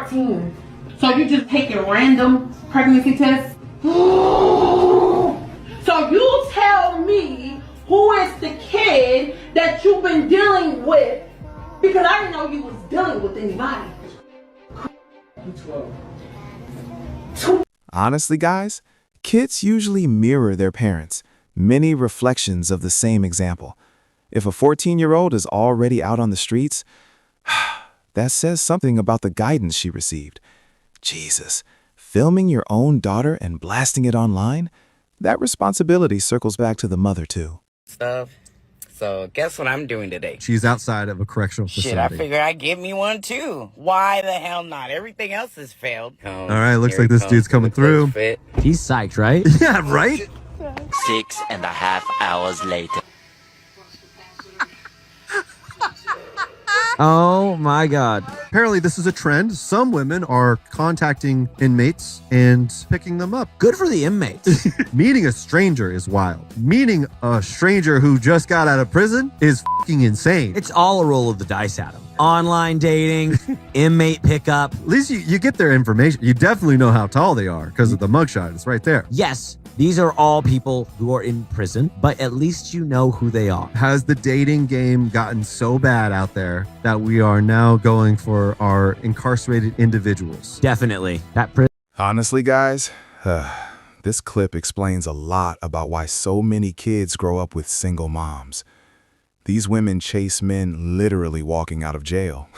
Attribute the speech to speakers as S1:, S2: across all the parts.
S1: 14. So you just taking random pregnancy tests? So you tell me who is the kid that you've been dealing with, because I didn't know you was dealing with anybody.
S2: Honestly, guys, kids usually mirror their parents, many reflections of the same example. If a 14-year-old is already out on the streets, that says something about the guidance she received. Jesus, filming your own daughter and blasting it online? That responsibility circles back to the mother, too.
S3: Stuff. So guess what I'm doing today?
S4: She's outside of a correctional facility.
S3: Shit, I figure I'd give me one too. Why the hell not? Everything else has failed.
S4: All right, looks like this dude's coming through.
S5: He's psyched, right?
S4: Yeah, right?
S6: 6.5 hours later.
S5: Oh my God.
S4: Apparently, this is a trend. Some women are contacting inmates and picking them up.
S5: Good for the inmates.
S4: Meeting a stranger is wild. Meeting a stranger who just got out of prison is fucking insane.
S5: It's all a roll of the dice, Adam. Online dating, inmate pickup.
S4: At least you get their information. You definitely know how tall they are because of the mugshot. It's right there.
S5: Yes, these are all people who are in prison, but at least you know who they are.
S4: Has the dating game gotten so bad out there that we are now going for our incarcerated individuals?
S5: Definitely.
S2: Honestly, guys, this clip explains a lot about why so many kids grow up with single moms. These women chase men literally walking out of jail.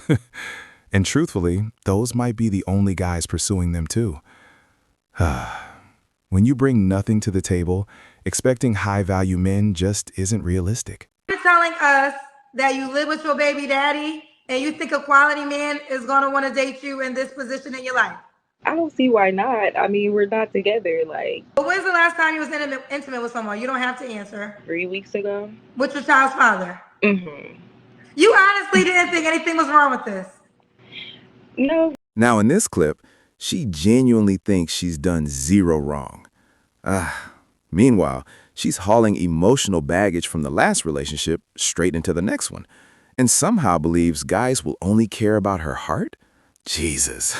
S2: And truthfully, those might be the only guys pursuing them too. When you bring nothing to the table, expecting high-value men just isn't realistic.
S7: You're telling us that you live with your baby daddy and you think a quality man is going to want to date you in this position in your life?
S8: I don't see why not. I mean, we're not together.
S7: But when's the last time you was intimate with someone? You don't have to answer.
S8: 3 weeks ago.
S7: With your child's father?
S8: Mm-hmm.
S7: You honestly didn't think anything was wrong with this?
S8: No.
S2: Now, in this clip, she genuinely thinks she's done zero wrong. Meanwhile, she's hauling emotional baggage from the last relationship straight into the next one, and somehow believes guys will only care about her heart? Jesus,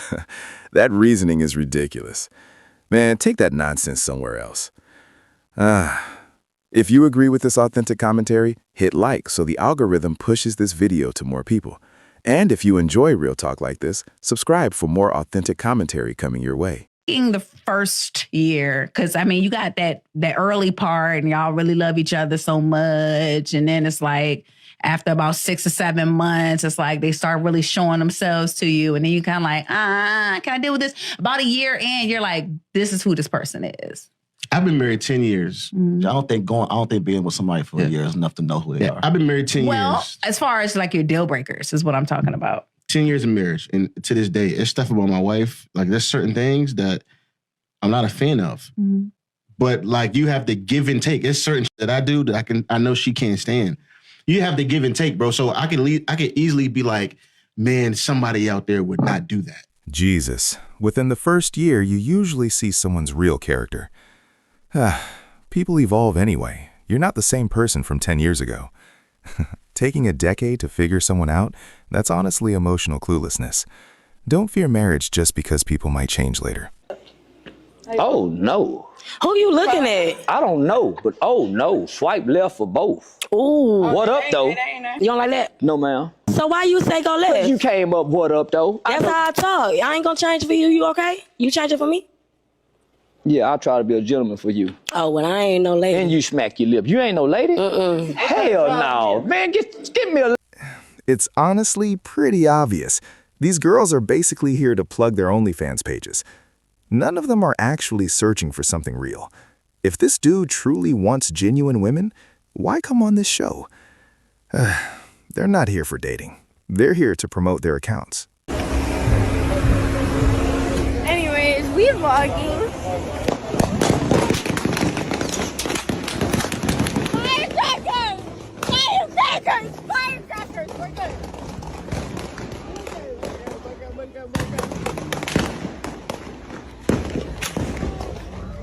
S2: that reasoning is ridiculous. Man, take that nonsense somewhere else. If you agree with this authentic commentary, hit like so the algorithm pushes this video to more people. And if you enjoy real talk like this, subscribe for more authentic commentary coming your way.
S9: The first year, because I mean, you got that early part and y'all really love each other so much. And then it's like, after about 6 or 7 months, it's like they start really showing themselves to you. And then you kind of like, can I deal with this? About a year in, you're like, this is who this person is.
S10: I've been married 10 years.
S9: Mm-hmm.
S11: I don't think being with somebody for a year is enough to know who they are.
S10: I've been married 10 years.
S9: Well, as far as like your deal breakers is what I'm talking about.
S10: 10 years of marriage. And to this day, it's stuff about my wife. Like there's certain things that I'm not a fan of.
S9: Mm-hmm.
S10: But like you have to give and take. It's certain shit that I do that I know she can't stand. You have to give and take, bro. So I could easily be like, man, somebody out there would not do that.
S2: Jesus, within the first year, you usually see someone's real character. People evolve anyway. You're not the same person from 10 years ago. Taking a decade to figure someone out, that's honestly emotional cluelessness. Don't fear marriage just because people might change later.
S6: Oh, no.
S12: Who you looking at?
S6: I don't know, but oh, no. Swipe left for both.
S12: Ooh.
S6: What up, though?
S12: You don't like that?
S6: No, ma'am.
S12: So why you say go left?
S6: You came up, what up, though?
S12: That's how I talk. I ain't gonna change for you. You okay? You change it for me?
S6: Yeah, I'll try to be a gentleman for you.
S12: Oh, well, I ain't no lady.
S6: And you smack your lip. You ain't no lady? Hell no. Man, give me a...
S2: It's honestly pretty obvious. These girls are basically here to plug their OnlyFans pages. None of them are actually searching for something real. If this dude truly wants genuine women, why come on this show? They're not here for dating. They're here to promote their accounts.
S13: Anyways, we vlogging. Firecrackers! Firecrackers! Firecrackers! We're good.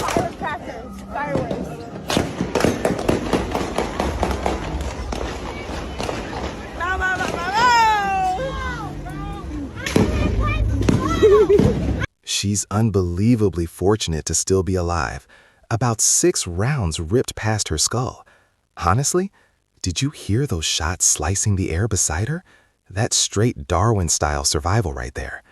S13: Firecrackers. Fireworks. No, no, no, no, no!
S2: She's unbelievably fortunate to still be alive. About 6 rounds ripped past her skull. Honestly, did you hear those shots slicing the air beside her? That's straight Darwin-style survival right there.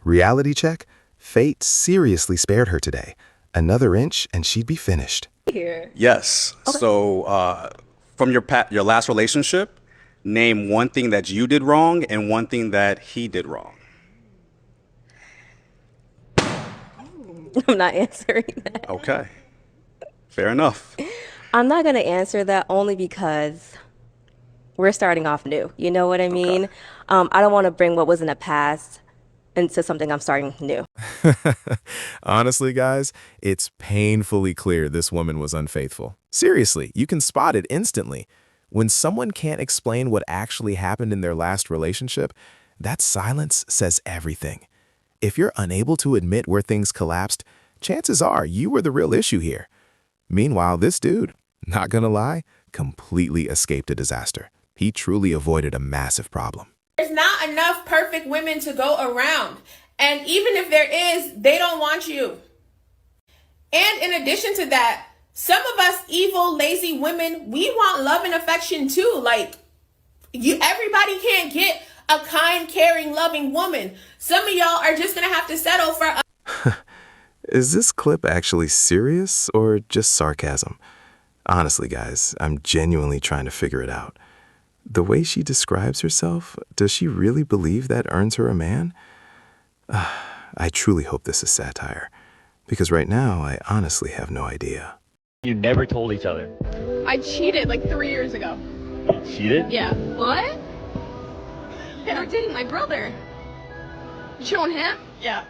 S2: Reality check? Fate seriously spared her today. Another inch and she'd be finished.
S14: Yes. Okay. So from your last relationship, name one thing that you did wrong and one thing that he did wrong.
S15: I'm not answering that.
S14: Okay. Fair enough.
S15: I'm not going to answer that only because we're starting off new. You know what I mean? Okay. I don't want to bring what was in the past into something I'm starting new.
S2: Honestly, guys, it's painfully clear this woman was unfaithful. Seriously, you can spot it instantly. When someone can't explain what actually happened in their last relationship, that silence says everything. If you're unable to admit where things collapsed, chances are you were the real issue here. Meanwhile, this dude, not gonna lie, completely escaped a disaster. He truly avoided a massive problem.
S1: There's not enough perfect women to go around. And even if there is, they don't want you. And in addition to that, some of us evil, lazy women, we want love and affection too. Like, everybody can't get a kind, caring, loving woman. Some of y'all are just gonna have to settle for
S2: Is this clip actually serious or just sarcasm? Honestly, guys, I'm genuinely trying to figure it out. The way she describes herself, does she really believe that earns her a man? I truly hope this is satire, because right now I honestly have no idea.
S6: You never told each other.
S13: I cheated like 3 years ago.
S6: You cheated?
S13: Yeah. What? Yeah. You're dating my brother. You cheat on him? Yeah.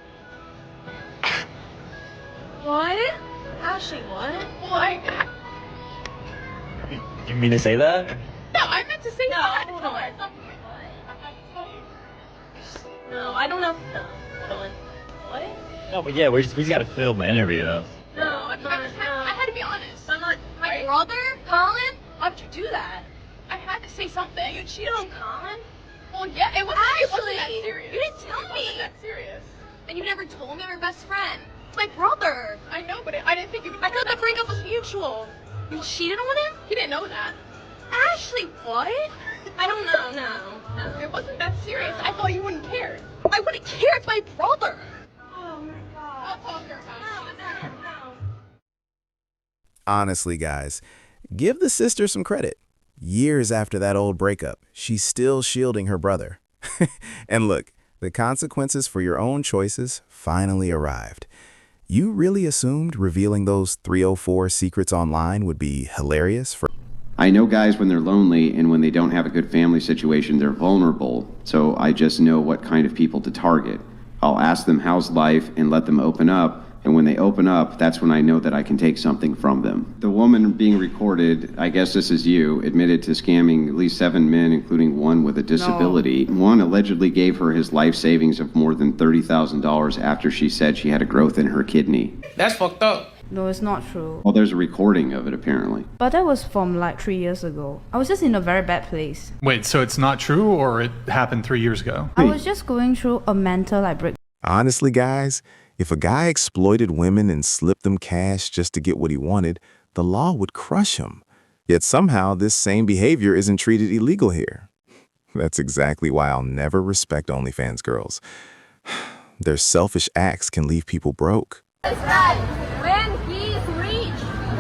S13: What? Ashley, what? What?
S6: You mean to say that?
S13: No, I meant to say that. No, I don't know. What?
S6: No, but yeah, we just gotta film the interview though.
S13: No, I'm not. I had to be honest. I'm not. My brother, Colin? How'd you do that? I had to say something. You cheated on Colin? Well, yeah, it wasn't that serious. You didn't tell me. It wasn't that serious. And you never told me I'm your best friend. It's my brother. I know, but I didn't think you. I thought the breakup was mutual. You cheated on him? He didn't know that. Ashley, what? I don't know. No. It wasn't that serious. I thought you wouldn't care. I wouldn't care. It's my brother. Oh my God. I'll talk to her about it. No.
S2: Honestly, guys, give the sister some credit. Years after that old breakup, she's still shielding her brother. And look, the consequences for your own choices finally arrived. You really assumed revealing those 304 secrets online would be hilarious for...
S16: I know guys when they're lonely and when they don't have a good family situation, they're vulnerable. So I just know what kind of people to target. I'll ask them how's life and let them open up. And when they open up, that's when I know that I can take something from them. The woman being recorded, I guess this is you, admitted to scamming at least 7 men, including one with a disability. No. One allegedly gave her his life savings of more than $30,000 after she said she had a growth in her kidney.
S17: That's fucked up.
S18: No, it's not true.
S16: Well, there's a recording of it, apparently.
S18: But that was from like 3 years ago. I was just in a very bad place.
S19: Wait, so it's not true or it happened 3 years ago?
S18: I was just going through a mental break.
S2: Honestly, guys, if a guy exploited women and slipped them cash just to get what he wanted, the law would crush him. Yet somehow this same behavior isn't treated illegal here. That's exactly why I'll never respect OnlyFans girls. Their selfish acts can leave people broke.
S13: That's right.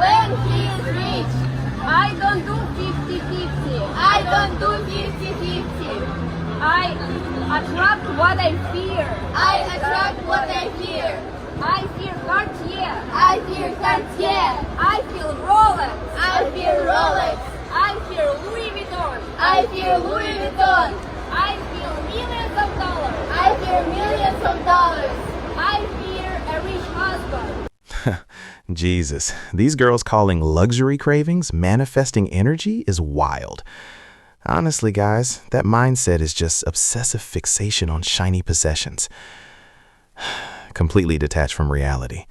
S13: When he is rich, I don't do 50-50. I don't do 50-50. I attract what I fear. I fear Cartier. I fear Rolex. I fear Louis Vuitton. I fear millions of dollars. I fear a rich husband.
S2: Jesus, these girls calling luxury cravings manifesting energy is wild. Honestly, guys, that mindset is just obsessive fixation on shiny possessions. Completely detached from reality.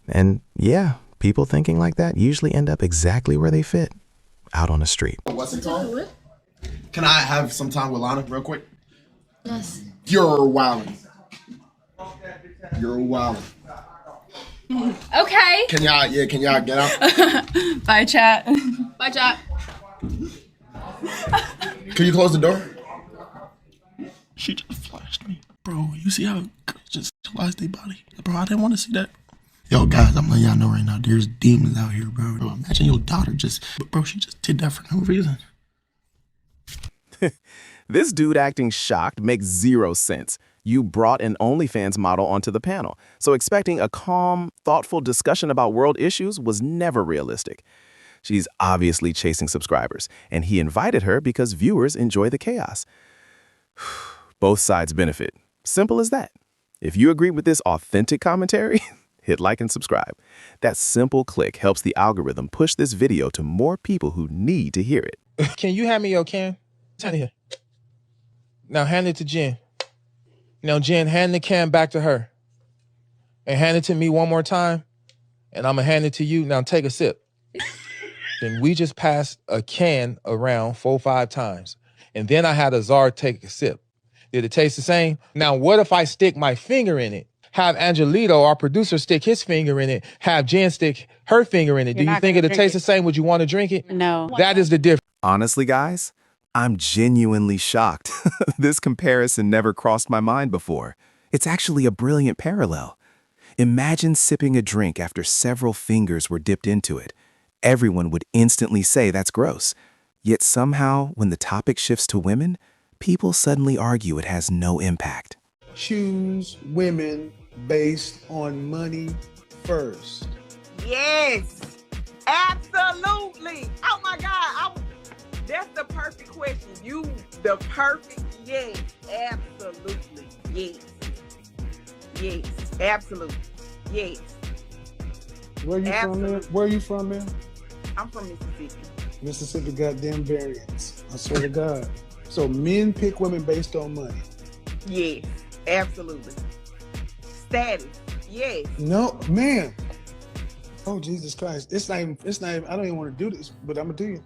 S2: And yeah, people thinking like that usually end up exactly where they fit, out on the street.
S20: What's it called? Can I have some time with Lana real quick?
S13: Yes.
S20: You're wilding.
S17: You're wild.
S13: Okay.
S17: Can y'all get out?
S13: Bye, chat. Bye, chat.
S17: Can you close the door?
S10: She just flashed me. Bro, you see how girls just sexualize their body? Bro, I didn't want to see that. Yo, guys, I'm letting y'all know right now, there's demons out here, bro. Imagine your daughter bro, she just did that for no reason.
S2: This dude acting shocked makes zero sense. You brought an OnlyFans model onto the panel, so expecting a calm, thoughtful discussion about world issues was never realistic. She's obviously chasing subscribers, and he invited her because viewers enjoy the chaos. Both sides benefit. Simple as that. If you agree with this authentic commentary, hit like and subscribe. That simple click helps the algorithm push this video to more people who need to hear it.
S20: Can you hand me your can? It's out of here. Now hand it to Jen. Now, Jen, hand the can back to her. And hand it to me one more time. And I'm going to hand it to you. Now take a sip. Then we just passed a can around 4-5 times. And then I had Azar take a sip. Did it taste the same? Now, what if I stick my finger in it? Have Angelito, our producer, stick his finger in it. Have Jen stick her finger in it. Do you think it'll taste the same? Would you want to drink it?
S13: No.
S20: That is the difference.
S2: Honestly, guys, I'm genuinely shocked. This comparison never crossed my mind before. It's actually a brilliant parallel. Imagine sipping a drink after several fingers were dipped into it. Everyone would instantly say that's gross. Yet somehow, when the topic shifts to women, people suddenly argue it has no impact.
S21: Choose women based on money first.
S22: Yes, absolutely. Oh my God, that's the perfect question. Yes, absolutely. Yes, absolutely. Yes.
S21: Where you from, man? Where you from, man?
S22: I'm from Mississippi.
S21: Mississippi, goddamn variants. I swear to God. So men pick women based on money.
S22: Yes, absolutely. Status. Yes.
S21: No, man. Oh, Jesus Christ. It's not even, I don't even want to do this, but I'm gonna do you.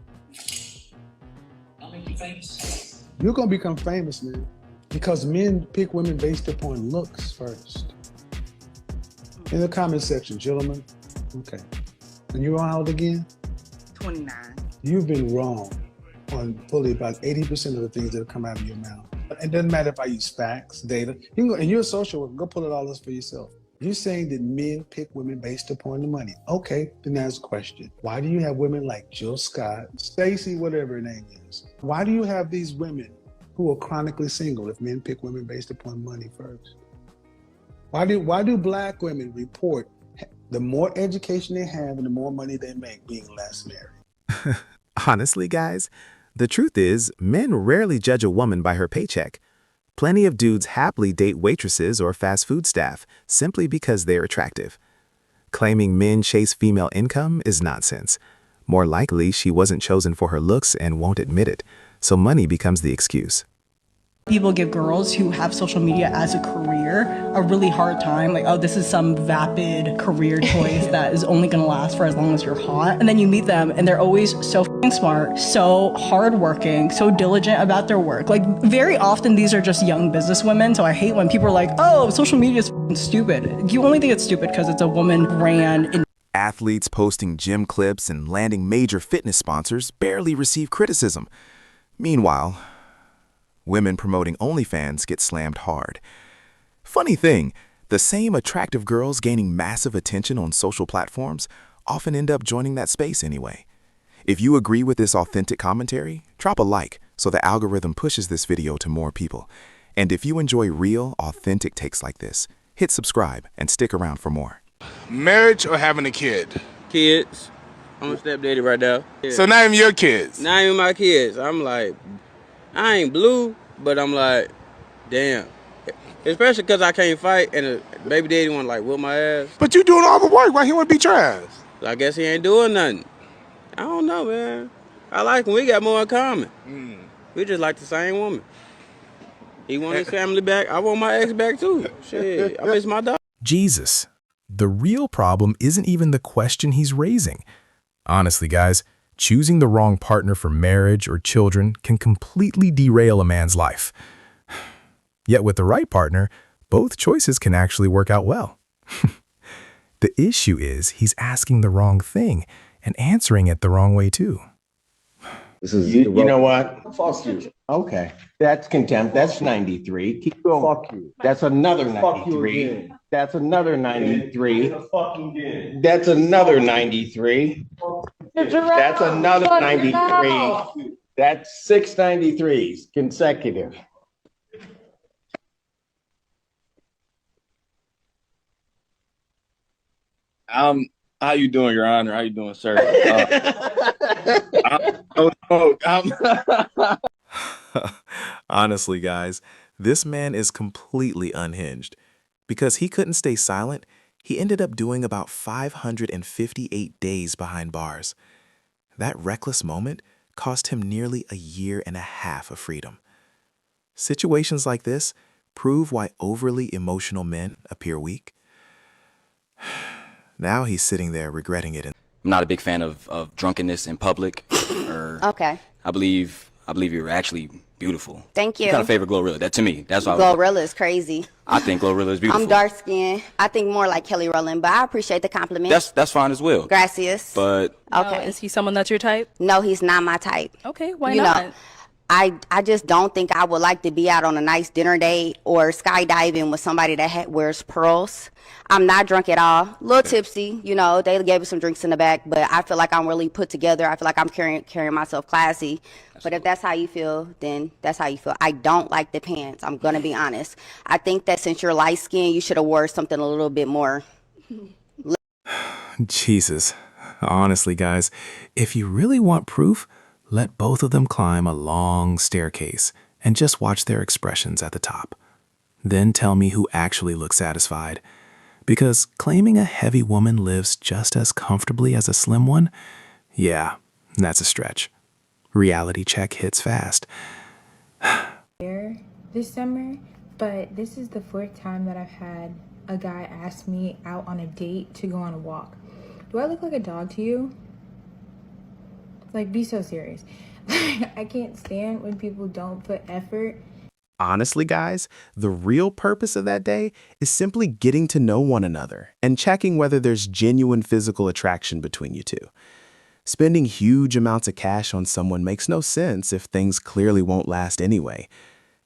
S23: I'll make you famous.
S21: You're gonna become famous, man. Because men pick women based upon looks first. In the comment section, gentlemen. Okay. And you're how old again?
S22: 29.
S21: You've been wrong on fully about 80% of the things that have come out of your mouth. It doesn't matter if I use facts, data. You can go, and you're a social worker, go pull it all this for yourself. You're saying that men pick women based upon the money. Okay, then that's a question. Why do you have women like Jill Scott, Stacy, whatever her name is? Why do you have these women who are chronically single if men pick women based upon money first? Why do black women report the more education they have and the more money they make being less married?
S2: Honestly, guys, the truth is, men rarely judge a woman by her paycheck. Plenty of dudes happily date waitresses or fast food staff simply because they're attractive. Claiming men chase female income is nonsense. More likely, she wasn't chosen for her looks and won't admit it, so money becomes the excuse.
S24: People give girls who have social media as a career a really hard time. Like, oh, this is some vapid career choice that is only gonna last for as long as you're hot. And then you meet them and they're always so f***ing smart, so hardworking, so diligent about their work. Like, very often these are just young business women. So I hate when people are like, oh, social media is f***ing stupid. You only think it's stupid because it's a woman brand.
S2: Athletes posting gym clips and landing major fitness sponsors barely receive criticism. Meanwhile, women promoting OnlyFans get slammed hard. Funny thing, the same attractive girls gaining massive attention on social platforms often end up joining that space anyway. If you agree with this authentic commentary, drop a like so the algorithm pushes this video to more people. And if you enjoy real, authentic takes like this, hit subscribe and stick around for more.
S25: Marriage or having a kid?
S26: Kids. I'm a stepdaddy right now. Yeah.
S25: So not even your kids?
S26: Not even my kids. I'm like, I ain't blue, but I'm like, damn. Especially because I can't fight and a baby daddy want to like whip my ass.
S25: But you doing all the work. Why he want to beat your ass?
S26: I guess he ain't doing nothing. I don't know, man. I like him. We got more in common. We just like the same woman. He want his family back. I want my ex back too. Shit, I miss my dog.
S27: Jesus. The real problem isn't even the question he's raising. Honestly, guys, choosing the wrong partner for marriage or children can completely derail a man's life. Yet with the right partner, Both choices can actually work out well. The issue is he's asking the wrong thing and answering it the wrong way too.
S3: You know what? Fuck you. Okay. That's contempt. That's 93. Keep going. Fuck you. That's another 93. That's another 93. That's another 93. That's another 93. That's 6 93s consecutive.
S4: How you doing, Your Honor? How you doing, sir?
S2: Honestly, guys, this man is completely unhinged. Because he couldn't stay silent, he ended up doing about 558 days behind bars. That reckless moment cost him nearly a year and a half of freedom. Situations like this prove why overly emotional men appear weak. Now he's sitting there regretting it.
S5: I'm not a big fan of drunkenness in public.
S7: Okay.
S5: I believe you're actually beautiful.
S7: Thank you.
S5: You kind of favor Glorilla. That to me, that's why
S7: Glorilla is crazy.
S5: I think Glorilla is beautiful.
S7: I'm dark skinned. I think more like Kelly Rowland, but I appreciate the compliment.
S5: That's fine as well.
S7: Gracias.
S5: But
S7: okay.
S12: Is he someone that's your type?
S7: No, he's not my type.
S12: Okay, why
S7: you
S12: not?
S7: Know, I just don't think I would like to be out on a nice dinner date or skydiving with somebody that wears pearls. I'm not drunk at all. A little tipsy, you know. They gave us some drinks in the back, but I feel like I'm really put together. I feel like I'm carrying myself classy. But if that's how you feel, then that's how you feel. I don't like the pants. I'm gonna be honest. I think that since you're light skinned, you should have wore something a little bit more.
S2: Jesus. Honestly, guys, if you really want proof, let both of them climb a long staircase and just watch their expressions at the top. Then tell me who actually looks satisfied. Because claiming a heavy woman lives just as comfortably as a slim one, yeah, that's a stretch. Reality check hits fast.
S8: This summer, but this is the 4th time that I've had a guy ask me out on a date to go on a walk. Do I look like a dog to you? Like, be so serious. I can't stand when people don't put effort.
S2: Honestly, guys, the real purpose of that day is simply getting to know one another and checking whether there's genuine physical attraction between you two. Spending huge amounts of cash on someone makes no sense if things clearly won't last anyway.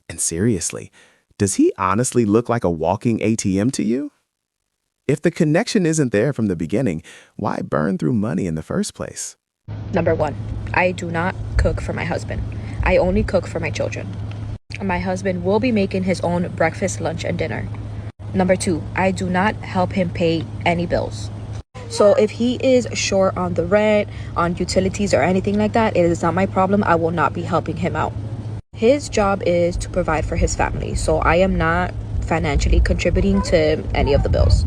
S2: And seriously, does he honestly look like a walking ATM to you? If the connection isn't there from the beginning, why burn through money in the first place?
S9: Number 1, I do not cook for my husband. I only cook for my children. My husband will be making his own breakfast, lunch, and dinner. Number 2, I do not help him pay any bills. So if he is short on the rent, on utilities, or anything like that, it is not my problem. I will not be helping him out. His job is to provide for his family, so I am not financially contributing to any of the bills.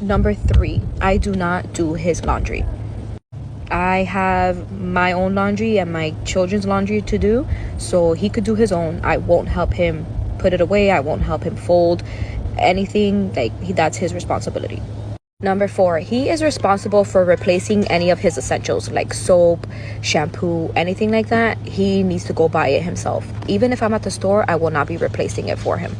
S9: Number 3, I do not do his laundry. I have my own laundry and my children's laundry to do, so he could do his own. I won't help him put it away. I won't help him fold anything. That's his responsibility. Number 4, he is responsible for replacing any of his essentials like soap, shampoo, anything like that. He needs to go buy it himself. Even if I'm at the store, I will not be replacing it for him.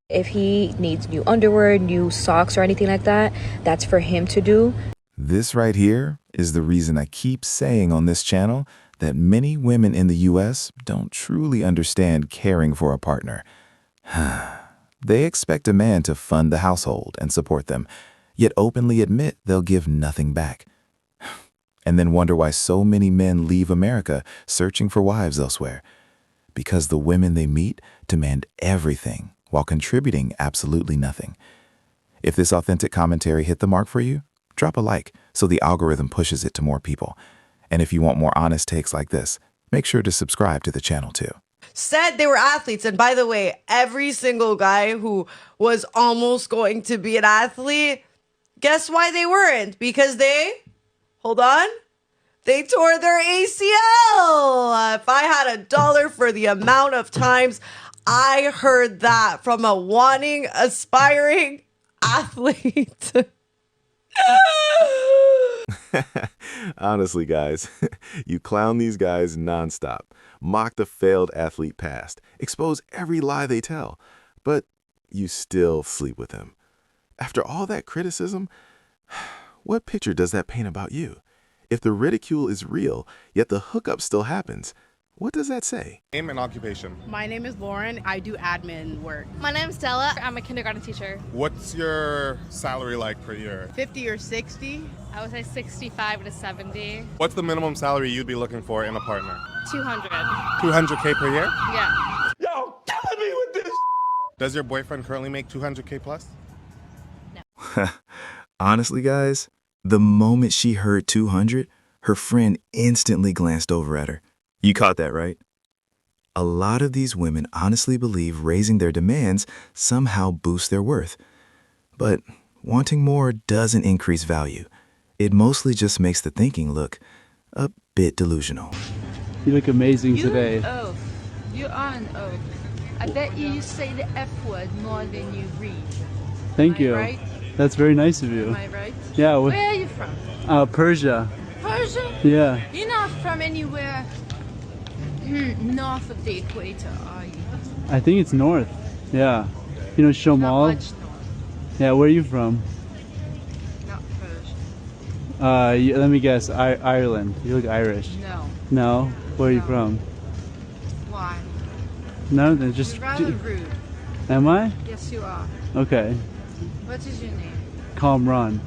S9: If he needs new underwear, new socks, or anything like that, that's for him to do.
S2: This right here is the reason I keep saying on this channel that many women in the US don't truly understand caring for a partner. They expect a man to fund the household and support them, yet openly admit they'll give nothing back. And then wonder why so many men leave America searching for wives elsewhere. Because the women they meet demand everything while contributing absolutely nothing. If this authentic commentary hit the mark for you, drop a like so the algorithm pushes it to more people. And if you want more honest takes like this, make sure to subscribe to the channel too.
S11: Said they were athletes. And by the way, every single guy who was almost going to be an athlete, guess why they weren't? Because they tore their ACL. If I had $1 for the amount of times I heard that from a wanting, aspiring athlete.
S2: Honestly, guys, you clown these guys nonstop, mock the failed athlete past, expose every lie they tell. But you still sleep with him. After all that criticism, what picture does that paint about you? If the ridicule is real, yet the hookup still happens, what does that say?
S1: Name and occupation.
S6: My name is Lauren. I do admin work.
S14: My name's Stella. I'm a kindergarten teacher.
S1: What's your salary like per year?
S6: 50 or 60?
S14: I would say 65 to 70.
S1: What's the minimum salary you'd be looking for in a partner?
S14: 200.
S1: 200K per year?
S14: Yeah.
S1: Yo, killing me with this. Does your boyfriend currently make 200K plus?
S2: Honestly, guys, the moment she heard 200, her friend instantly glanced over at her. You caught that, right? A lot of these women honestly believe raising their demands somehow boosts their worth. But wanting more doesn't increase value. It mostly just makes the thinking look a bit delusional.
S15: You look amazing today.
S16: Oh, you are an oaf. I bet you say the F word more than you read.
S15: Thank you.
S16: Right?
S15: That's very nice of you.
S16: Am I right?
S15: Yeah.
S16: Where are you from?
S15: Persia.
S16: Persia?
S15: Yeah.
S16: You're not from anywhere north of the equator, are you?
S15: I think it's north. Yeah. You know Shomal?
S16: Not much north.
S15: Yeah, where are you from?
S16: Not Persia.
S15: Let me guess. Ireland. You look Irish.
S16: No.
S15: No? Where are you from?
S16: Why?
S15: No, they're just...
S16: You're rather rude.
S15: Am I?
S16: Yes, you are.
S15: Okay.
S16: What is your name?
S15: Kamran.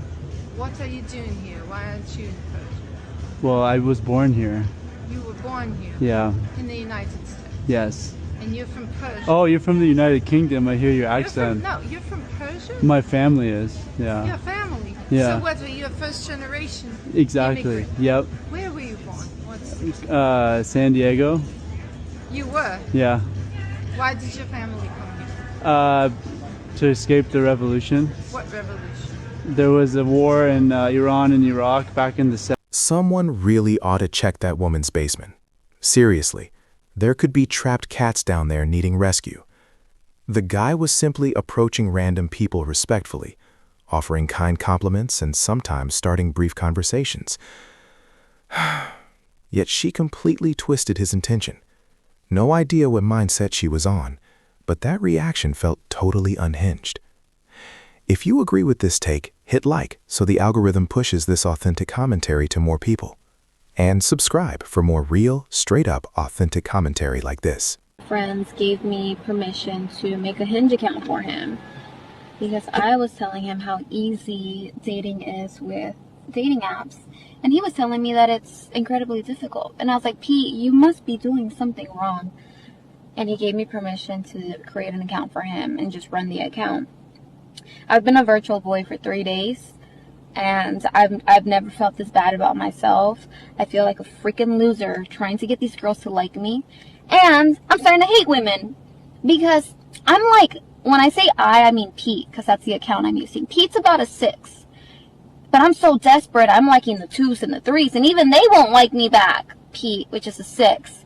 S16: What are you doing here? Why aren't you in Persia?
S15: Well, I was born here.
S16: You were born here?
S15: Yeah.
S16: In the United States?
S15: Yes.
S16: And you're from Persia?
S15: Oh, you're from the United Kingdom. I hear your accent.
S16: You're from Persia?
S15: My family is. Yeah.
S16: Your family?
S15: Yeah.
S16: So what, were you a first generation
S15: Exactly.
S16: immigrant?
S15: Yep.
S16: Where were you born?
S15: San Diego.
S16: You were?
S15: Yeah.
S16: Why did your family come here?
S15: To escape the revolution.
S16: What revolution?
S15: There was a war in Iran and Iraq back in the 70s.
S27: Someone really ought to check that woman's basement. Seriously, there could be trapped cats down there needing rescue. The guy was simply approaching random people respectfully, offering kind compliments and sometimes starting brief conversations. Yet she completely twisted his intention. No idea what mindset she was on, but that reaction felt totally unhinged. If you agree with this take, hit like so the algorithm pushes this authentic commentary to more people. And subscribe for more real, straight-up, authentic commentary like this.
S18: Friends gave me permission to make a Hinge account for him because I was telling him how easy dating is with dating apps, and he was telling me that it's incredibly difficult. And I was like, Pete, you must be doing something wrong. And he gave me permission to create an account for him and just run the account. I've been a virtual boy for 3 days, and I've never felt this bad about myself. I feel like a freaking loser trying to get these girls to like me, and I'm starting to hate women because I'm like, when I say I mean Pete, because that's the account I'm using. Pete's about a 6, but I'm so desperate, I'm liking the 2s and the 3s, and even they won't like me back, Pete, which is a 6.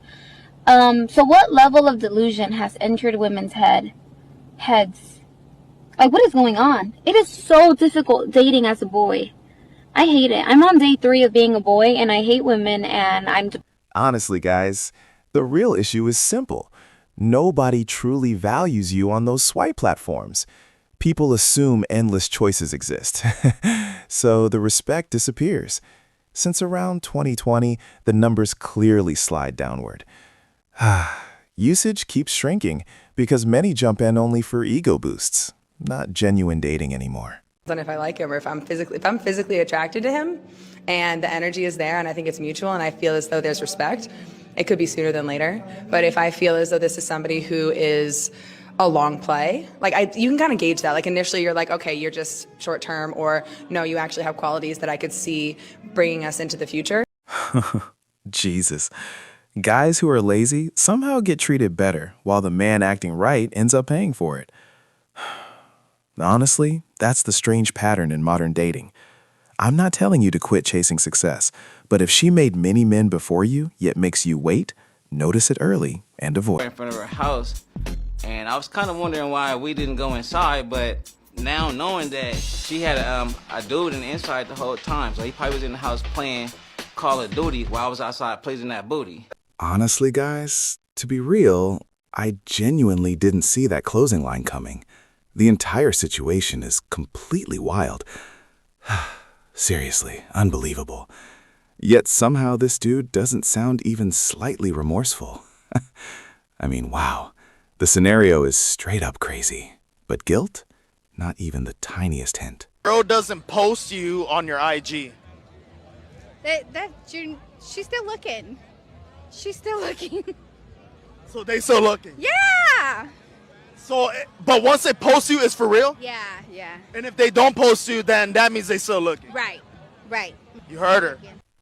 S18: So what level of delusion has entered women's heads? Like, what is going on? It is so difficult dating as a boy. I hate it. I'm on day 3 of being a boy, and I hate women, and
S2: Honestly, guys, the real issue is simple. Nobody truly values you on those swipe platforms. People assume endless choices exist. So the respect disappears. Since around 2020, the numbers clearly slide downward. Usage keeps shrinking because many jump in only for ego boosts, not genuine dating anymore.
S19: And if I like him or if I'm physically attracted to him and the energy is there and I think it's mutual and I feel as though there's respect, it could be sooner than later. But if I feel as though this is somebody who is a long play, like you can kind of gauge that. Like initially you're like, okay, you're just short term, or no, you actually have qualities that I could see bringing us into the future.
S2: Jesus. Guys who are lazy somehow get treated better, while the man acting right ends up paying for it. Honestly, that's the strange pattern in modern dating. I'm not telling you to quit chasing success, but if she made many men before you, yet makes you wait, notice it early and avoid.
S26: In front of her house, and I was kind of wondering why we didn't go inside, but now knowing that she had a dude in the inside the whole time, so he probably was in the house playing Call of Duty while I was outside pleasing that booty.
S2: Honestly, guys, to be real, I genuinely didn't see that closing line coming. The entire situation is completely wild. Seriously, unbelievable. Yet somehow this dude doesn't sound even slightly remorseful. I mean, wow. The scenario is straight up crazy. But guilt? Not even the tiniest hint.
S10: Girl doesn't post you on your IG.
S6: She's still looking. She's still looking.
S10: So they still looking.
S6: Yeah.
S10: So, but once they post you, it's for real?
S6: Yeah, yeah.
S10: And if they don't post you, then that means they still looking.
S6: Right, right.
S10: You heard her.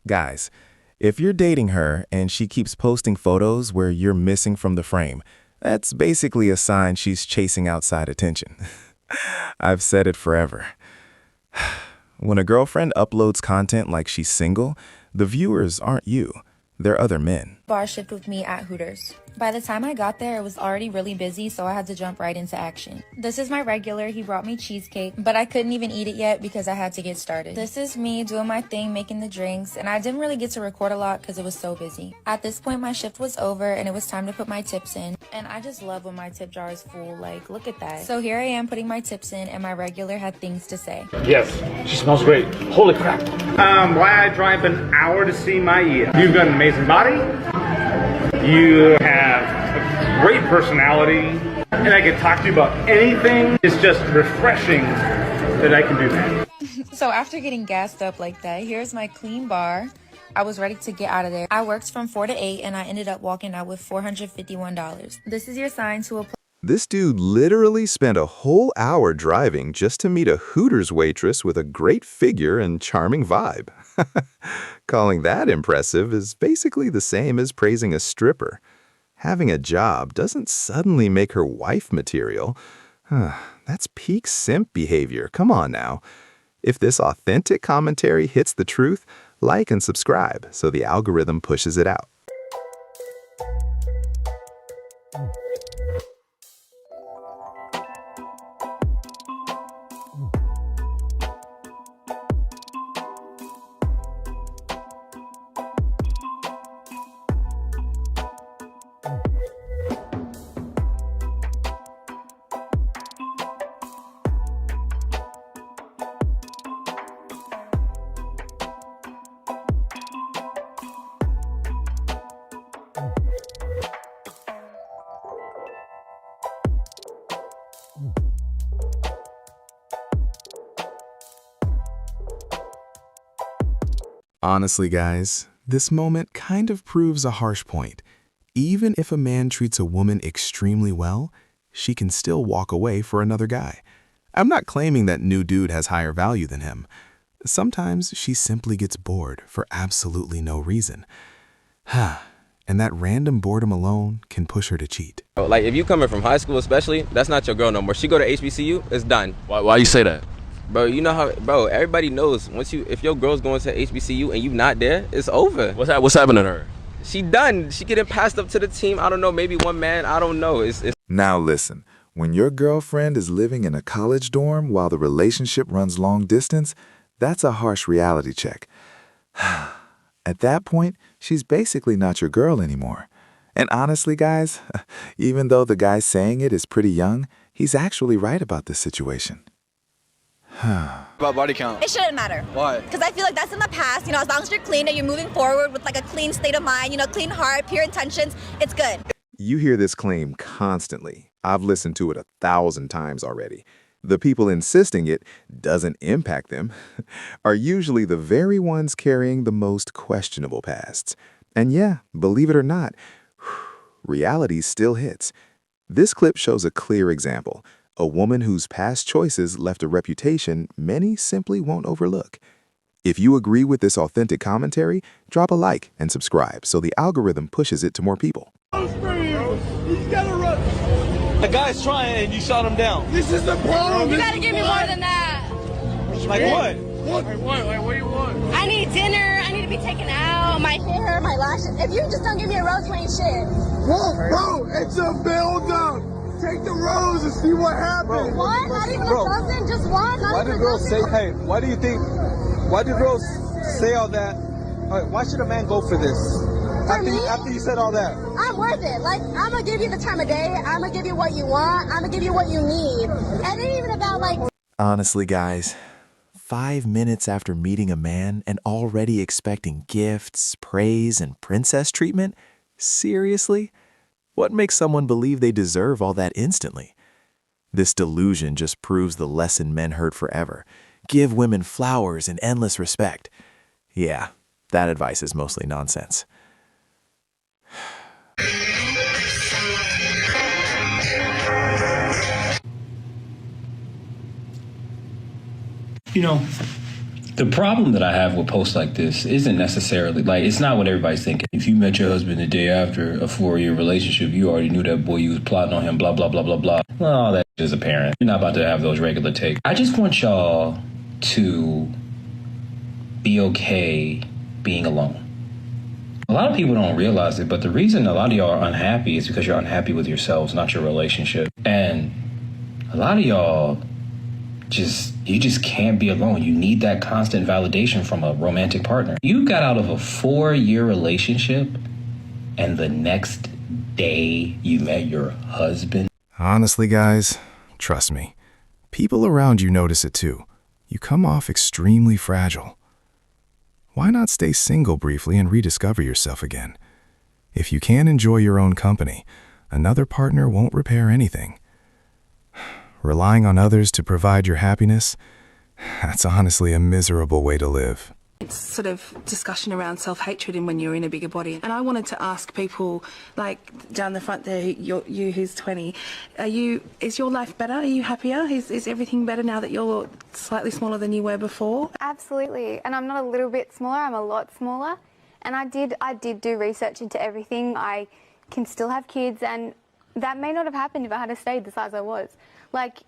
S27: Guys, if you're dating her and she keeps posting photos where you're missing from the frame, that's basically a sign she's chasing outside attention. I've said it forever. When a girlfriend uploads content like she's single, the viewers aren't you, they're other men.
S8: Bar shift with me at Hooters. By the time I got there, it was already really busy, so I had to jump right into action. This is my regular. He brought me cheesecake, but I couldn't even eat it yet because I had to get started. This is me doing my thing, making the drinks, and I didn't really get to record a lot because it was so busy. At this point, my shift was over and it was time to put my tips in. And I just love when my tip jar is full, like, look at that. So here I am putting my tips in, and my regular had things to say.
S13: Yes, she smells great. Holy crap. Why I drive an hour to see Maya? You've got an amazing body. You have a great personality, and I can talk to you about anything. It's just refreshing that I can do that.
S8: So after getting gassed up like that, here's my clean bar. I was ready to get out of there. I worked from 4 to 8, and I ended up walking out with $451. This is your sign to apply.
S27: This dude literally spent a whole hour driving just to meet a Hooters waitress with a great figure and charming vibe. Calling that impressive is basically the same as praising a stripper. Having a job doesn't suddenly make her wife material. That's peak simp behavior. Come on now. If this authentic commentary hits the truth, like and subscribe so the algorithm pushes it out. Honestly, guys, this moment kind of proves a harsh point. Even if a man treats a woman extremely well, she can still walk away for another guy. I'm not claiming that new dude has higher value than him. Sometimes she simply gets bored for absolutely no reason. And that random boredom alone can push her to cheat.
S17: Like, if you coming from high school especially, that's not your girl no more. She go to HBCU, it's done.
S20: Why you say that?
S17: Bro, you know how, bro, everybody knows if your girl's going to HBCU and you not there, it's over.
S20: What's happening to her?
S17: She done. She getting passed up to the team. I don't know, maybe one man, I don't know. It's
S27: Now listen, when your girlfriend is living in a college dorm while the relationship runs long distance, that's a harsh reality check. At that point, she's basically not your girl anymore. And honestly, guys, even though the guy saying it is pretty young, he's actually right about this situation.
S20: About body count?
S21: It shouldn't matter.
S20: Why?
S21: Because I feel like that's in the past. You know, as long as you're clean and you're moving forward with like a clean state of mind, you know, clean heart, pure intentions, it's good.
S27: You hear this claim constantly. I've listened to it 1,000 times already. The people insisting it doesn't impact them are usually the very ones carrying the most questionable pasts. And yeah, believe it or not, reality still hits. This clip shows a clear example. A woman whose past choices left a reputation many simply won't overlook. If you agree with this authentic commentary, drop a like and subscribe so the algorithm pushes it to more people.
S20: He's gotta run. The guy's trying and you shot him down. This is the problem.
S21: You gotta give me more than that.
S20: Like what?
S21: What do you want? I need dinner. I need to be taken out. My hair, my lashes. If you just don't give me a rose, you ain't shit.
S25: Bro, it's a build-up. Take the rose and see what happens.
S21: One? Not even a dozen? Just one?
S20: Why do girls say, hey, why do girls say all that? Why should a man go for this?
S25: After you said all that.
S21: I'm worth it. Like, I'm gonna give you the time of day. I'm gonna give you what you want. I'm gonna give you what you need. And it ain't even about like.
S27: Honestly, guys, 5 minutes after meeting a man and already expecting gifts, praise, and princess treatment? Seriously? What makes someone believe they deserve all that instantly? This delusion just proves the lesson men heard forever. Give women flowers and endless respect. Yeah, that advice is mostly nonsense.
S3: You know, the problem that I have with posts like this isn't necessarily, like, it's not what everybody's thinking. If you met your husband the day after a 4-year relationship, you already knew that boy, you was plotting on him, blah, blah, blah, blah, blah. Well, all that is apparent. You're not about to have those regular takes. I just want y'all to be okay being alone. A lot of people don't realize it, but the reason a lot of y'all are unhappy is because you're unhappy with yourselves, not your relationship. And a lot of y'all you just can't be alone. You need that constant validation from a romantic partner. You got out of a 4-year relationship and the next day you met your husband.
S27: Honestly, guys, trust me, people around you notice it too. You come off extremely fragile. Why not stay single briefly and rediscover yourself again? If you can't enjoy your own company, another partner won't repair anything. Relying on others to provide your happiness, that's honestly a miserable way to live.
S4: It's sort of discussion around self-hatred and when you're in a bigger body. And I wanted to ask people, like down the front there, you who's 20, is your life better? Are you happier? Is everything better now that you're slightly smaller than you were before?
S5: Absolutely. And I'm not a little bit smaller, I'm a lot smaller. And I did do research into everything. I can still have kids, and that may not have happened if I had stayed the size I was. Like,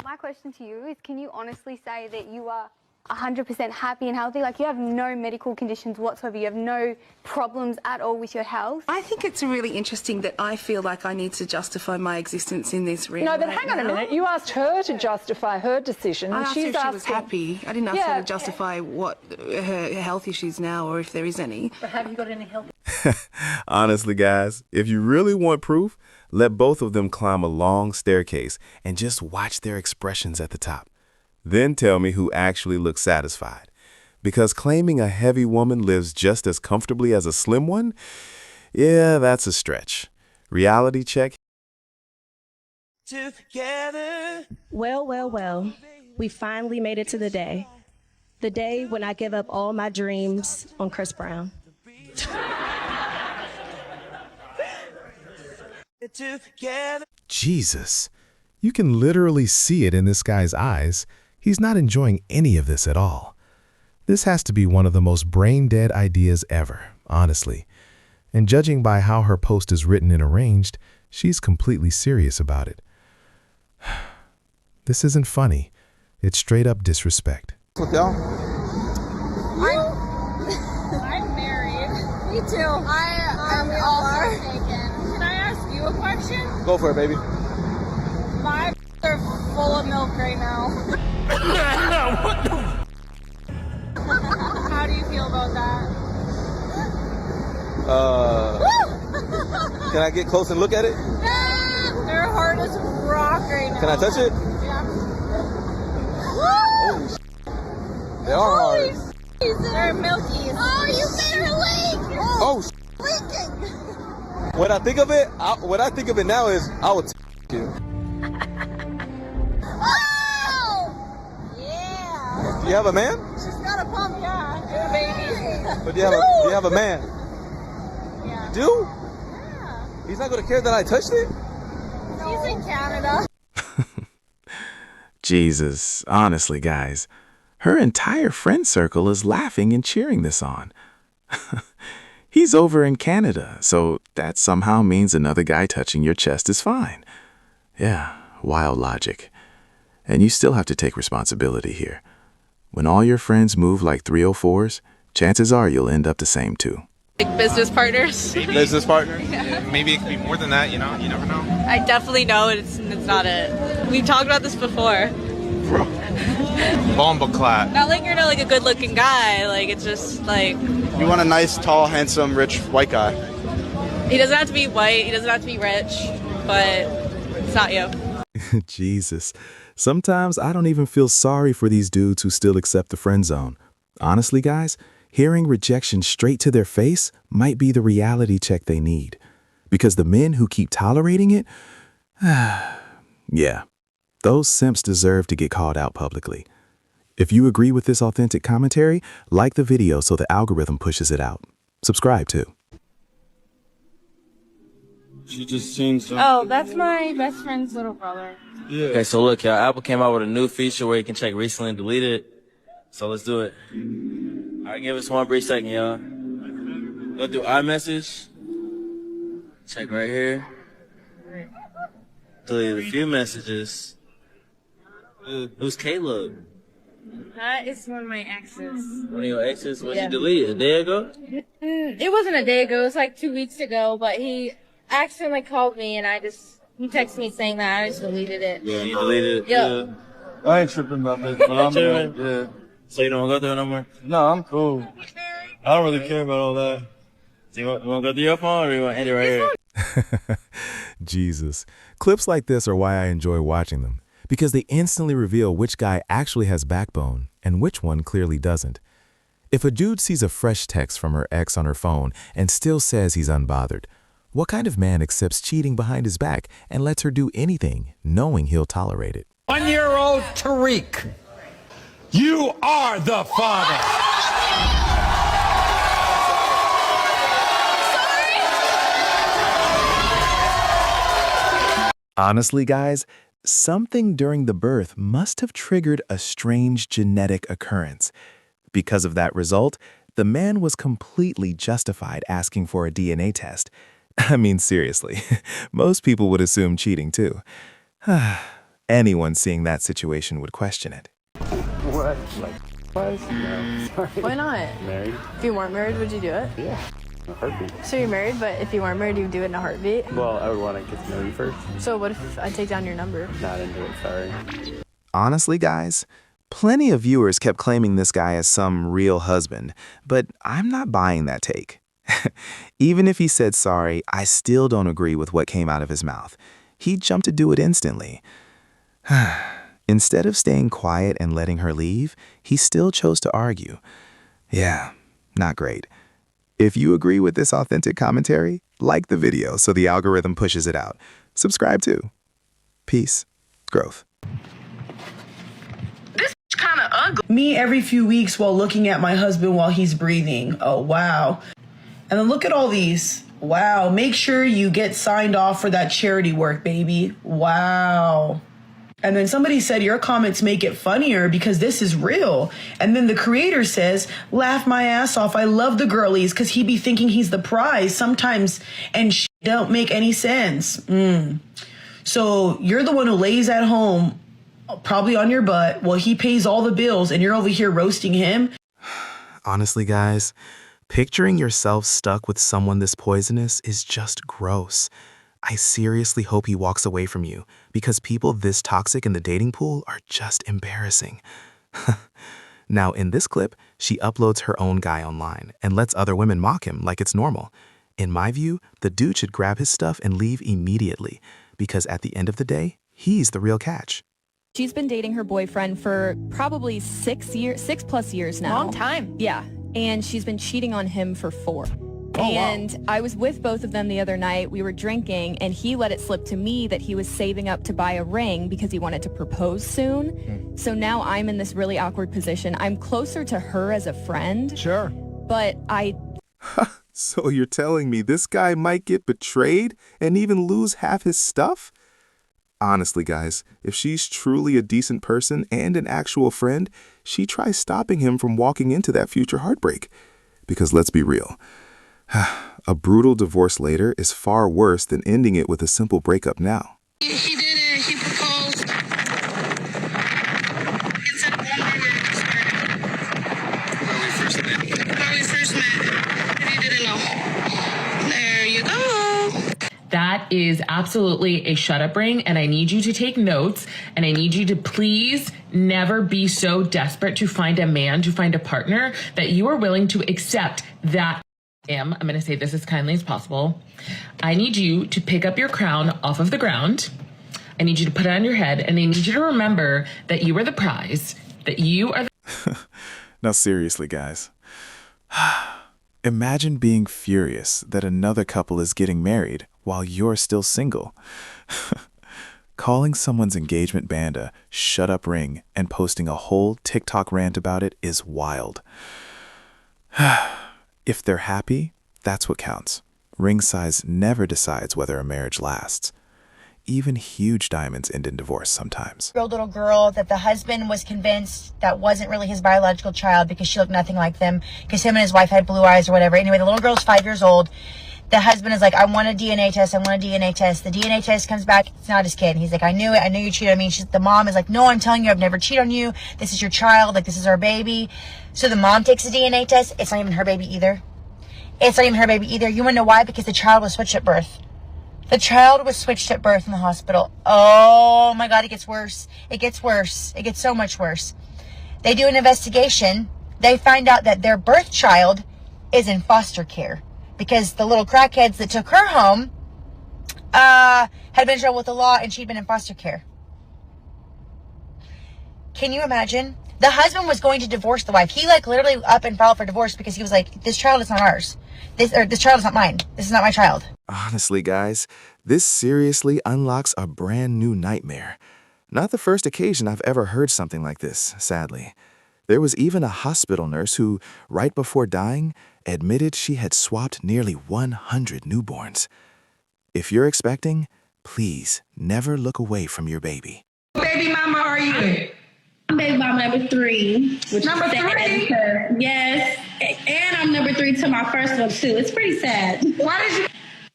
S5: my question to you is, can you honestly say that you are 100% happy and healthy? Like, you have no medical conditions whatsoever, you have no problems at all with your health?
S4: I think it's really interesting that I feel like I need to justify my existence in this realm.
S12: No, but hang on a minute. You asked her to justify her decision.
S4: I asked her
S12: She's
S4: if she was happy. I didn't ask her to justify what her health issues now, or if there is any.
S12: But have you got any health?
S2: Honestly, guys, if you really want proof, let both of them climb a long staircase and just watch their expressions at the top. Then tell me who actually looks satisfied. Because claiming a heavy woman lives just as comfortably as a slim one? Yeah, that's a stretch. Reality check.
S22: Together. Well, we finally made it to the day. The day when I give up all my dreams on Chris Brown.
S27: Jesus, you can literally see it in this guy's eyes. He's not enjoying any of this at all. This has to be one of the most brain-dead ideas ever, honestly. And judging by how her post is written and arranged, she's completely serious about it. This isn't funny. It's straight-up disrespect.
S25: What's y'all?
S21: I'm married. Me too. I'm also taken. Can I ask you a question?
S25: Go for it, baby.
S21: My are full of milk right now.
S25: What the?
S21: How do you feel about that?
S25: Can I get close and look at it?
S21: Yeah, they're hard as rock right now.
S25: Can I touch it?
S21: Yeah.
S25: Oh, they are hard.
S21: They're milky. Oh, you better leak.
S25: Oh,
S21: leaking.
S25: When I think of it, now is I would you.
S21: Oh, yeah.
S25: Do you have a man?
S21: She's got a pump, yeah, and a baby.
S25: But do you have a man?
S21: Yeah.
S25: You do?
S21: Yeah.
S25: He's not gonna care that I touched it?
S21: No. He's in Canada.
S2: Jesus, honestly, guys, her entire friend circle is laughing and cheering this on. He's over in Canada, so that somehow means another guy touching your chest is fine. Yeah, wild logic. And you still have to take responsibility here. When all your friends move like 304s, chances are you'll end up the same too.
S14: Like business partners.
S25: Business partner?
S14: Yeah.
S1: Maybe it could be more than that, you know? You never know.
S14: I definitely know it's not it. We've talked about this before.
S1: Bro. Bombaclat.
S14: Not like you're not like a good looking guy, like it's just like...
S10: You want a nice, tall, handsome, rich white guy.
S14: He doesn't have to be white. He doesn't have to be rich, but it's not you.
S27: Jesus. Sometimes I don't even feel sorry for these dudes who still accept the friend zone. Honestly, guys, hearing rejection straight to their face might be the reality check they need. Because the men who keep tolerating it, yeah, those simps deserve to get called out publicly. If you agree with this authentic commentary, like the video so the algorithm pushes it out. Subscribe too.
S20: She just seen something.
S6: Oh, that's my best friend's little brother.
S20: Yeah.
S7: Okay, so look, y'all, Apple came out with a new feature where you can check recently deleted. So let's do it. All right, give us 1 brief second, y'all. Go through iMessage. Check right here. Deleted a few messages. Who's Caleb?
S6: That is one of my exes.
S7: One of your exes? When
S6: Yeah.
S7: you deleted? A day ago?
S6: It wasn't a day ago. It was like 2 weeks ago, but he accidentally called me and he texted me saying that. I just deleted it.
S7: Yeah, you deleted it?
S6: Yeah.
S20: I ain't tripping about this, but I'm
S7: Tripping?
S20: yeah.
S7: So you don't want to go through it no more?
S20: No, I'm cool. I don't really care about all that.
S7: So you want to go through your phone or you want to end it right here?
S27: Jesus. Clips like this are why I enjoy watching them, because they instantly reveal which guy actually has backbone and which one clearly doesn't. If a dude sees a fresh text from her ex on her phone and still says he's unbothered, what kind of man accepts cheating behind his back and lets her do anything, knowing he'll tolerate it?
S9: 1-year-old Tariq, you are the father.
S27: Honestly, guys, something during the birth must have triggered a strange genetic occurrence. Because of that result, the man was completely justified asking for a DNA test. I mean, seriously, most people would assume cheating too. Anyone seeing that situation would question it.
S11: What? Like, no. Sorry.
S15: Why not?
S11: Married?
S15: If you weren't married, would you do it?
S11: Yeah. A heartbeat.
S15: So you're married, but if you weren't married, you'd do it in a heartbeat?
S11: Well, I would want to get to know you first.
S15: So what if I take down your number?
S11: Not into it, sorry.
S2: Honestly, guys, plenty of viewers kept claiming this guy as some real husband, but I'm not buying that take. Even if he said sorry, I still don't agree with what came out of his mouth. He jumped to do it instantly. Instead of staying quiet and letting her leave, he still chose to argue. Yeah, not great. If you agree with this authentic commentary, like the video so the algorithm pushes it out. Subscribe too. Peace. Growth.
S16: Kind of ugly. Me every few weeks while looking at my husband while he's breathing. Oh, wow. And then look at all these. Wow. Make sure you get signed off for that charity work, baby. Wow. And then somebody said, your comments make it funnier because this is real. And then the creator says, laugh my ass off. I love the girlies because he be thinking he's the prize sometimes and don't make any sense. So you're the one who lays at home, probably on your butt, while he pays all the bills and you're over here roasting him.
S27: Honestly, guys, picturing yourself stuck with someone this poisonous is just gross. I seriously hope he walks away from you because people this toxic in the dating pool are just embarrassing. Now, in this clip, she uploads her own guy online and lets other women mock him like it's normal. In my view, the dude should grab his stuff and leave immediately because at the end of the day, he's the real catch.
S23: She's been dating her boyfriend for probably 6+ years now.
S15: Long time.
S23: Yeah. And she's been cheating on him for 4.
S15: Oh,
S23: and
S15: wow.
S23: I was with both of them the other night. We were drinking and he let it slip to me that he was saving up to buy a ring because he wanted to propose soon. So now I'm in this really awkward position. I'm closer to her as a friend.
S27: Sure.
S23: But
S27: So you're telling me this guy might get betrayed and even lose half his stuff? Honestly, guys, if she's truly a decent person and an actual friend, she tries stopping him from walking into that future heartbreak. Because let's be real, a brutal divorce later is far worse than ending it with a simple breakup now.
S21: He did it. He proposed. It's at Walmart where we started. Where we first met. If you didn't know. There you go.
S24: That is absolutely a shut up ring, and I need you to take notes, and I need you to please never be so desperate to find a man, to find a partner, that you are willing to accept that I'm going to say this as kindly as possible. I need you to pick up your crown off of the ground. I need you to put it on your head, and I need you to remember that you are the prize, that you are the...
S27: Now seriously, guys. Imagine being furious that another couple is getting married while you're still single. Calling someone's engagement band a shut-up ring and posting a whole TikTok rant about it is wild. If they're happy, that's what counts. Ring size never decides whether a marriage lasts. Even huge diamonds end in divorce sometimes.
S3: Little girl that the husband was convinced that wasn't really his biological child because she looked nothing like them, because him and his wife had blue eyes or whatever. Anyway, the little girl's 5 years old. The husband is like, I want a DNA test. I want a DNA test. The DNA test comes back. It's not his kid. He's like, I knew it. I knew you cheated on me. The mom is like, no, I'm telling you, I've never cheated on you. This is your child. Like, this is our baby. So the mom takes a DNA test. It's not even her baby either. It's not even her baby either. You want to know why? Because the child was switched at birth. The child was switched at birth in the hospital. Oh my God, it gets worse. It gets worse. It gets so much worse. They do an investigation. They find out that their birth child is in foster care because the little crackheads that took her home had been in trouble with the law and she'd been in foster care. Can you imagine? The husband was going to divorce the wife. He like literally up and filed for divorce because he was like, this child is not ours. This child is not mine. This is not my child.
S27: Honestly, guys, this seriously unlocks a brand new nightmare. Not the first occasion I've ever heard something like this, sadly. There was even a hospital nurse who, right before dying, admitted she had swapped nearly 100 newborns. If you're expecting, please never look away from your baby.
S8: Baby mama are you?
S13: I'm baby mama number 3. Which
S8: number 3?
S13: Yes. And I'm number 3 to my first one, too. It's pretty sad.
S8: Why did you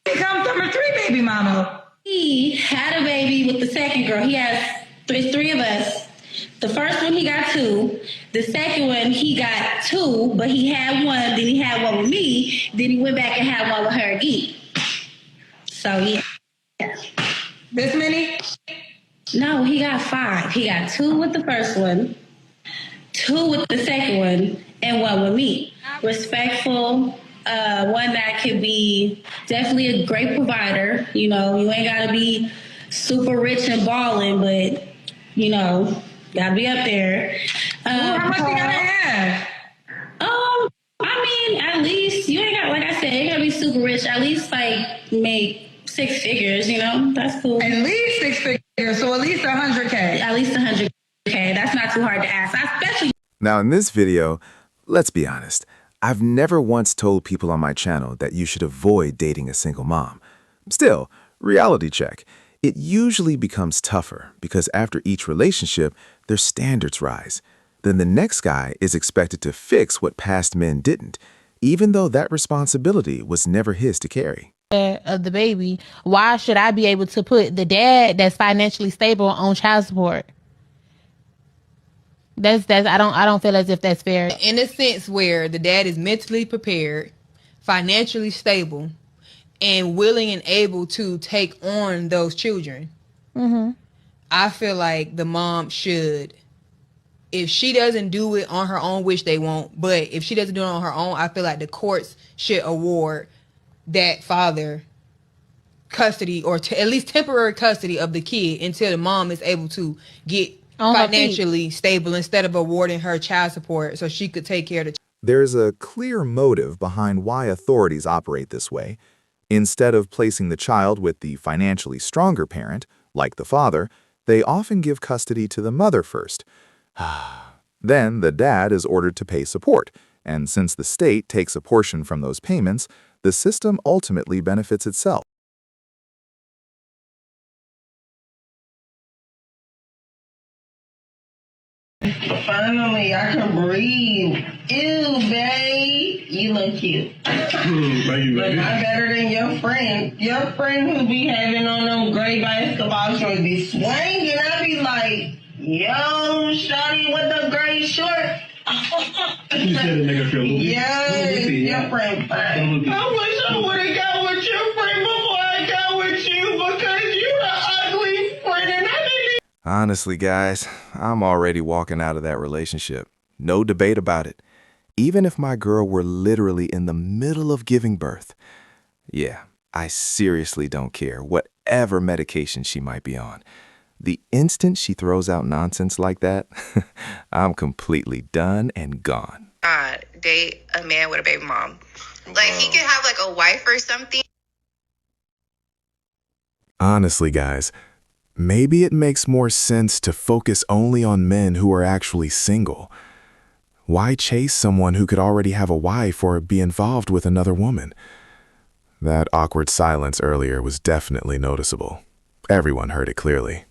S8: become number 3 baby mama?
S13: He had a baby with the second girl. He has three of us. The first one, he got 2. The second one, he got 2, but he had 1. Then he had 1 with me. Then he went back and had 1 with her again. So, yeah.
S8: This many?
S13: No, he got 5. He got 2 with the first one, 2 with the second one, and 1 with me. Respectful, one that could be definitely a great provider. You know, you ain't got to be super rich and balling, but, you know, got to be up there.
S8: How much you got to have?
S13: I mean, at least, you ain't got, like I said, you got to be super rich. At least, like, make 6 figures, you know? That's cool.
S8: At least 6 figures, so at least 100K.
S13: At least 100K. That's not too hard to ask. Especially.
S27: Now, in this video, let's be honest. I've never once told people on my channel that you should avoid dating a single mom. Still, reality check. It usually becomes tougher because after each relationship, their standards rise. Then the next guy is expected to fix what past men didn't, even though that responsibility was never his to carry.
S17: Of the baby, why should I be able to put the dad that's financially stable on child support? That's I don't feel as if that's fair.
S18: In a sense where the dad is mentally prepared, financially stable, and willing and able to take on those children.
S17: Mm-hmm.
S18: I feel like the mom should, if she doesn't do it on her own, which they won't, but if she doesn't do it on her own, I feel like the courts should award that father custody or at least temporary custody of the kid until the mom is able to get financially stable instead of awarding her child support so she could take care of the child.
S2: There's a clear motive behind why authorities operate this way. Instead of placing the child with the financially stronger parent, like the father, they often give custody to the mother first. Then the dad is ordered to pay support, and since the state takes a portion from those payments, the system ultimately benefits itself.
S8: Finally, I can breathe. Ew, babe. You look cute. But not better than your friend. Your friend who be having on them gray basketball shorts be swinging. I be like, yo, shawty with the gray shorts.
S20: You said it make her feel loopy.
S8: Yes, your friend fine. I wish I would have got with your friend before I got with you because you the ugly friend and I didn't.
S2: Honestly, guys, I'm already walking out of that relationship. No debate about it. even if my girl were literally in the middle of giving birth. Yeah, I seriously don't care whatever medication she might be on. The instant she throws out nonsense like that, I'm completely done and gone.
S4: Date a man with a baby mom. Like, he could have like a wife or something.
S27: Honestly, guys, maybe it makes more sense to focus only on men who are actually single. Why chase someone who could already have a wife or be involved with another woman? That awkward silence earlier was definitely noticeable. Everyone heard it clearly.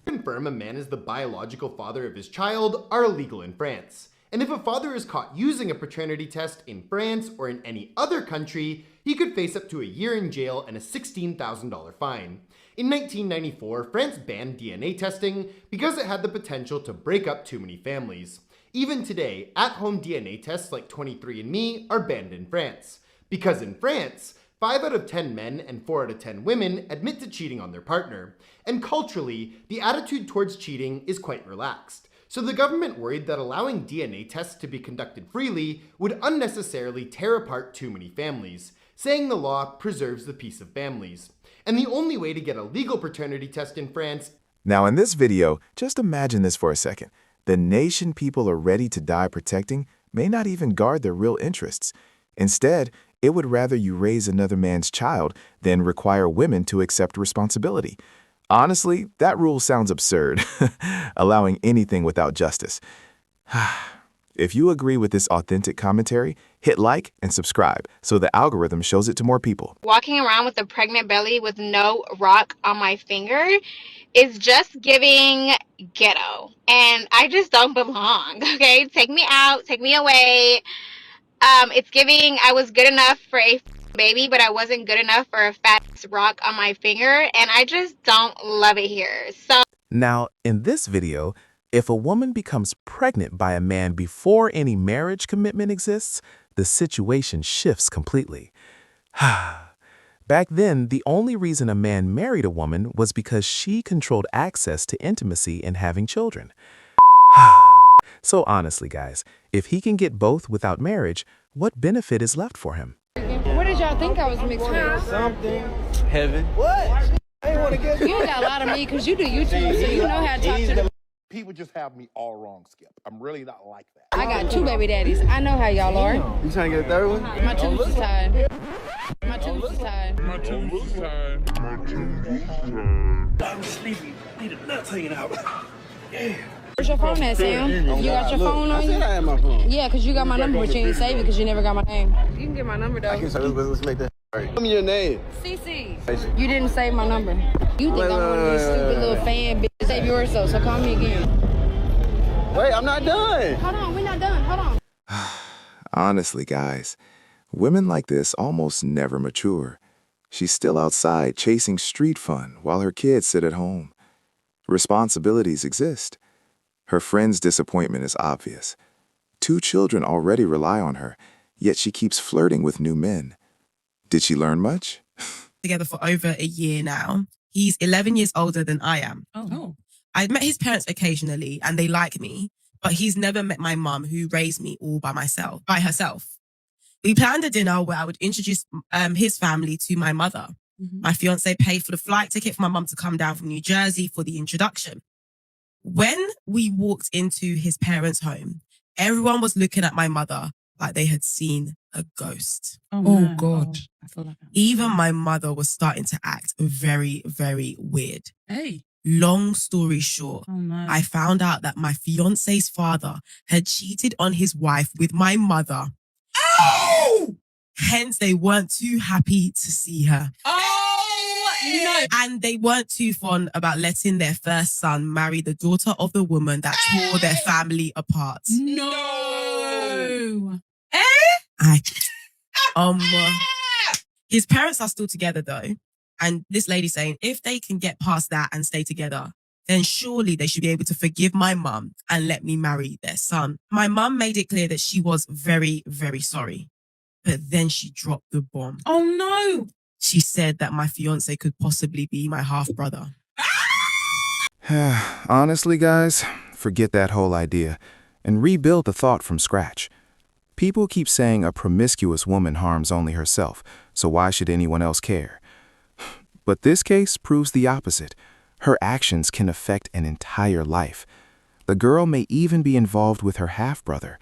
S5: Confirm a man is the biological father of his child are illegal in France. And if a father is caught using a paternity test in France or in any other country, he could face up to a year in jail and a $16,000 fine. In 1994, France banned DNA testing because it had the potential to break up too many families. Even today, at-home DNA tests like 23andMe are banned in France. Because in France, 5 out of 10 men and 4 out of 10 women admit to cheating on their partner. And culturally, the attitude towards cheating is quite relaxed. So the government worried that allowing DNA tests to be conducted freely would unnecessarily tear apart too many families, saying the law preserves the peace of families. And the only way to get a legal paternity test in France...
S27: Now in this video, just imagine this for a second. The nation people are ready to die protecting may not even guard their real interests. Instead, it would rather you raise another man's child than require women to accept responsibility. Honestly, that rule sounds absurd, allowing anything without justice. If you agree with this authentic commentary, hit like and subscribe so the algorithm shows it to more people.
S6: Walking around with a pregnant belly with no rock on my finger is just giving ghetto. And I just don't belong, okay? Take me out, take me away. It's giving I was good enough for a baby, but I wasn't good enough for a fat rock on my finger, and I just don't love it here. So
S27: now, in this video, if a woman becomes pregnant by a man before any marriage commitment exists, the situation shifts completely. Back then, the only reason a man married a woman was because she controlled access to intimacy and having children. So honestly, guys, if he can get both without marriage, what benefit is left for him?
S6: what did y'all think I was mixed with?
S7: Something. Heaven.
S10: What? I ain't want to get.
S6: You ain't got a lot of me because you do YouTube, so you know how to talk to them.
S1: People just have me all wrong, Skip. I'm really not like that.
S6: I got 2 baby daddies. I know how y'all are.
S10: You trying to get a third one?
S6: My tubes is tied. My tubes is tied.
S1: My tubes is tied.
S10: I'm sleepy. Need a nuts hanging out. Yeah.
S6: Where's your phone at, Sam? You got your phone on you?
S10: I had my phone.
S6: Yeah, because you got my number, but you didn't save it because you never got my name. You can get my number, though.
S10: Let's make that. Right. Tell me your name.
S6: CC. You didn't save my number. You think I'm one of these stupid little fan bitches. Save yours, so call me again.
S10: Wait, I'm not done.
S6: Hold on, we're not done. Hold on.
S2: Honestly, guys, women like this almost never mature. She's still outside chasing street fun while her kids sit at home. Responsibilities exist. Her friend's disappointment is obvious. 2 children already rely on her, yet she keeps flirting with new men. Did she learn much?
S12: Together for over a year now. He's 11 years older than I am.
S18: Oh.
S12: I've met his parents occasionally and they like me, but he's never met my mum who raised me all by herself. We planned a dinner where I would introduce his family to my mother.
S18: Mm-hmm.
S12: My fiance paid for the flight ticket for my mum to come down from New Jersey for the introduction. When we walked into his parents' home, everyone was looking at my mother like they had seen a ghost.
S18: Oh God. I feel like
S12: Even my mother was starting to act very, very weird.
S18: Hey.
S12: Long story short,
S18: no.
S12: I found out that my fiance's father had cheated on his wife with my mother. Oh! Hence, they weren't too happy to see her.
S18: Oh, no.
S12: And they weren't too fond about letting their first son marry the daughter of the woman that tore their family apart.
S18: No.
S12: His parents are still together though. And this lady saying, if they can get past that and stay together, then surely they should be able to forgive my mum and let me marry their son. My mum made it clear that she was very, very sorry. But then she dropped the bomb.
S18: Oh no.
S12: She said that my fiance could possibly be my half-brother.
S2: Honestly, guys, forget that whole idea and rebuild the thought from scratch. People keep saying a promiscuous woman harms only herself, so why should anyone else care? But this case proves the opposite. Her actions can affect an entire life. The girl may even be involved with her half-brother.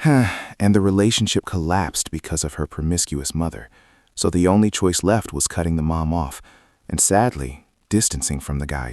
S2: And the relationship collapsed because of her promiscuous mother. So the only choice left was cutting the mom off, and sadly, distancing from the guy.